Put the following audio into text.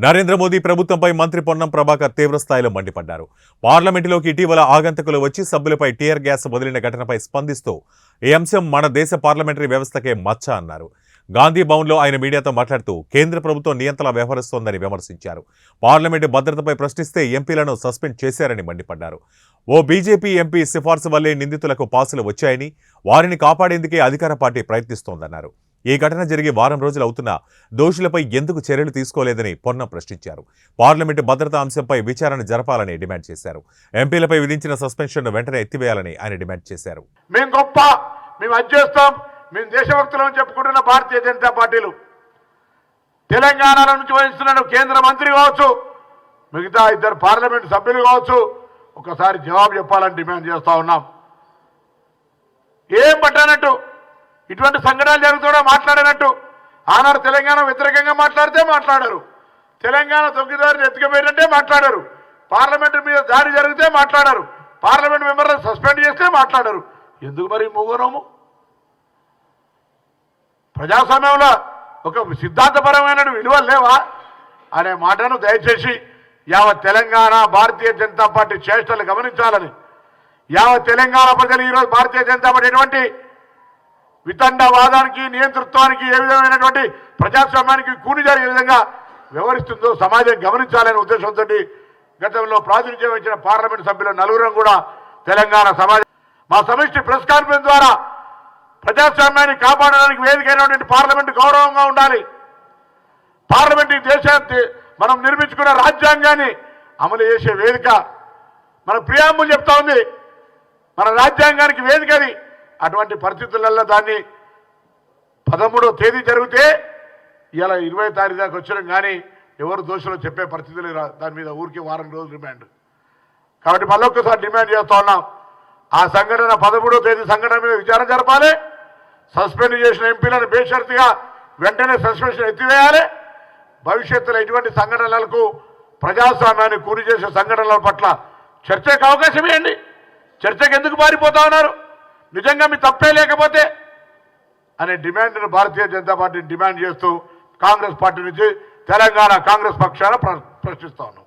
నరేంద్ర మోదీ ప్రభుత్వంపై మంత్రి పొన్నం ప్రభాకర్ తీవ్రస్థాయిలో మండిపడ్డారు. పార్లమెంటులోకి ఇటీవల ఆగంతకులు వచ్చి సభ్యులపై టీయర్ గ్యాస్ వదిలిన ఘటనపై స్పందిస్తూ ఈ అంశం మన దేశ పార్లమెంటరీ వ్యవస్థకే మచ్చ అన్నారు. గాంధీ భవన్లో ఆయన మీడియాతో మాట్లాడుతూ కేంద్ర ప్రభుత్వం నియంతలా వ్యవహరిస్తోందని విమర్శించారు. పార్లమెంటు భద్రతపై ప్రశ్నిస్తే ఎంపీలను సస్పెండ్ చేశారని మండిపడ్డారు. ఓ బీజేపీ ఎంపీ సిఫార్సు వల్లే నిందితులకు పాసులు వచ్చాయని, వారిని కాపాడేందుకే అధికార పార్టీ ప్రయత్నిస్తోందన్నారు. ఈ ఘటన జరిగి వారం రోజులు అవుతున్నా దోషులపై ఎందుకు చర్యలు తీసుకోలేదని పొన్నం ప్రశ్నించారు. పార్లమెంటు భద్రతా అంశంపై విచారణ జరపాలని డిమాండ్ చేశారు. ఎంపీలపై విధించిన సస్పెన్షన్ను వెంటనే ఎత్తివేయాలని ఆయన డిమాండ్ చేశారు. మేము గొప్ప, మేము అది చేస్తాం, మేము దేశభక్తులను చెప్పుకుంటున్న భారతీయ జనతా పార్టీలు తెలంగాణ నుంచి వహిస్తున్న కేంద్ర మంత్రి కావచ్చు, మిగతా ఇద్దరు పార్లమెంటు సభ్యులు కావచ్చు, ఒకసారి జవాబు చెప్పాలని డిమాండ్ చేస్తా ఉన్నాం. ఏం పట్టనట్టు ఇటువంటి సంఘటనలు జరుగుతుండో మాట్లాడినట్టు ఆనాడు తెలంగాణ వ్యతిరేకంగా మాట్లాడితే మాట్లాడారు, తెలంగాణ తొక్కిదారిని ఎత్తుకుపోయినట్టే మాట్లాడారు, పార్లమెంటు మీద దాడి జరిగితే మాట్లాడారు, పార్లమెంట్ మెంబర్లను సస్పెండ్ చేస్తే మాట్లాడారు. ఎందుకు మరి మూగనము? ప్రజాస్వామ్యంలో ఒక సిద్ధాంతపరమైన విలువలు లేవా అనే మాటను దయచేసి యావత్ తెలంగాణ భారతీయ జనతా పార్టీ చేష్టలు గమనించాలని, యావత్ తెలంగాణ ప్రజలు ఈరోజు భారతీయ జనతా పార్టీ ఎటువంటి వితండవాదానికి, నియంతృత్వానికి, ఏ విధమైనటువంటి ప్రజాస్వామ్యానికి కూని జరిగే విధంగా వ్యవహరిస్తుందో సమాజం గమనించాలనే ఉద్దేశంతో గతంలో ప్రాతినిధ్యం వహించిన పార్లమెంటు సభ్యులు నలుగురం కూడా తెలంగాణ సమాజం మా సమిష్టి ప్రెస్ కాన్ఫరెన్స్ ద్వారా ప్రజాస్వామ్యాన్ని కాపాడడానికి వేదికైనటువంటి పార్లమెంటు గౌరవంగా ఉండాలి. పార్లమెంటు దేశాన్ని మనం నిర్మించుకున్న రాజ్యాంగాన్ని అమలు చేసే వేదిక, మన ప్రియాంబుల్ చెప్తా ఉంది, మన రాజ్యాంగానికి వేదిక అది. అటువంటి పరిస్థితులలో దాన్ని 13వ తేదీ జరిగితే ఇలా 20వ తారీఖు దాకా వచ్చినాం, కానీ ఎవరు దోషులో చెప్పే పరిస్థితులు దాని మీద ఊరికి వారం రోజులు డిమాండ్. కాబట్టి మళ్ళొక్కసారి డిమాండ్ చేస్తా ఉన్నాం, ఆ సంఘటన 13వ తేదీ సంఘటన మీద విచారణ జరపాలి, సస్పెండ్ చేసిన ఎంపీలను బేషరతుగా వెంటనే సస్పెన్షన్ ఎత్తివేయాలి. భవిష్యత్తులో ఇటువంటి సంఘటనలకు, ప్రజాస్వామ్యాన్ని కూని చేసే సంఘటనల పట్ల చర్చకు అవకాశం ఇవ్వండి. చర్చకు ఎందుకు మారిపోతా ఉన్నారు? నిజంగా మీ తప్పే లేకపోతే అనే డిమాండ్ను భారతీయ జనతా పార్టీ డిమాండ్ చేస్తూ కాంగ్రెస్ పార్టీ నుంచి తెలంగాణ కాంగ్రెస్ పక్షాన ప్రశ్నిస్తా ఉన్నాం.